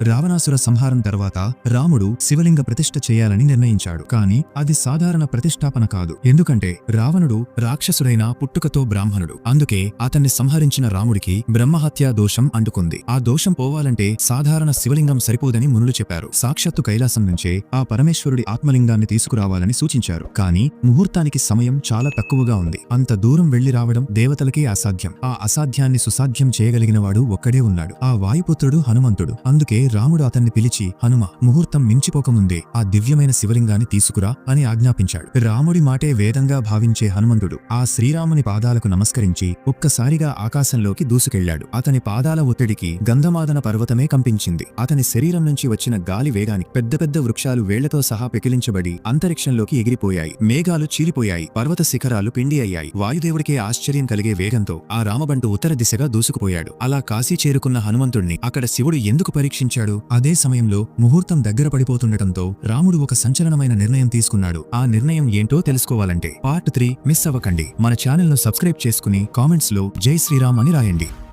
రావణాసుర సంహారం తర్వాత రాముడు శివలింగ ప్రతిష్ఠ చేయాలని నిర్ణయించాడు. కాని అది సాధారణ ప్రతిష్ఠాపన కాదు. ఎందుకంటే రావణుడు రాక్షసుడైన పుట్టుకతో బ్రాహ్మణుడు. అందుకే అతన్ని సంహరించిన రాముడికి బ్రహ్మహత్యా దోషం అంటుకుంది. ఆ దోషం పోవాలంటే సాధారణ శివలింగం సరిపోదని మునులు చెప్పారు. సాక్షాత్తు కైలాసం నుంచే ఆ పరమేశ్వరుడి ఆత్మలింగాన్ని తీసుకురావాలని సూచించారు. కాని ముహూర్తానికి సమయం చాలా తక్కువగా ఉంది. అంత దూరం వెళ్లి రావడం దేవతలకే అసాధ్యం. ఆ అసాధ్యాన్ని సుసాధ్యం చేయగలిగినవాడు ఒక్కడే ఉన్నాడు. ఆ వాయుపుత్రుడు హనుమంతుడు. అందుకే రాముడు అతన్ని పిలిచి, హనుమ, ముహూర్తం మించిపోకముందే ఆ దివ్యమైన శివలింగాన్ని తీసుకురా అని ఆజ్ఞాపించాడు. రాముడి మాటే వేదంగా భావించే హనుమంతుడు ఆ శ్రీరాముని పాదాలకు నమస్కరించి ఒక్కసారిగా ఆకాశంలోకి దూసుకెళ్లాడు. అతని పాదాల ఒత్తిడికి గంధమాదన పర్వతమే కంపించింది. అతని శరీరం నుంచి వచ్చిన గాలి వేగానికి పెద్ద పెద్ద వృక్షాలు వేళ్లతో సహా పెకిలించబడి అంతరిక్షంలోకి ఎగిరిపోయాయి. మేఘాలు చీలిపోయాయి. పర్వత శిఖరాలు పిండి అయ్యాయి. వాయుదేవుడికే ఆశ్చర్యం కలిగే వేగంతో ఆ రామబంటు ఉత్తర దిశగా దూసుకుపోయాడు. అలా కాశీ చేరుకున్న హనుమంతుణ్ణి అక్కడ శివుడు ఎందుకు పరీక్షించాడు? అదే సమయంలో ముహూర్తం దగ్గర పడిపోతుండటంతో రాముడు ఒక సంచలనమైన నిర్ణయం తీసుకున్నాడు. ఆ నిర్ణయం ఏంటో తెలుసుకోవాలంటే పార్ట్ 3 మిస్ అవ్వకండి. మన ఛానల్ ను సబ్స్క్రైబ్ చేసుకుని కామెంట్స్ లో జై శ్రీరామ్ అని రాయండి.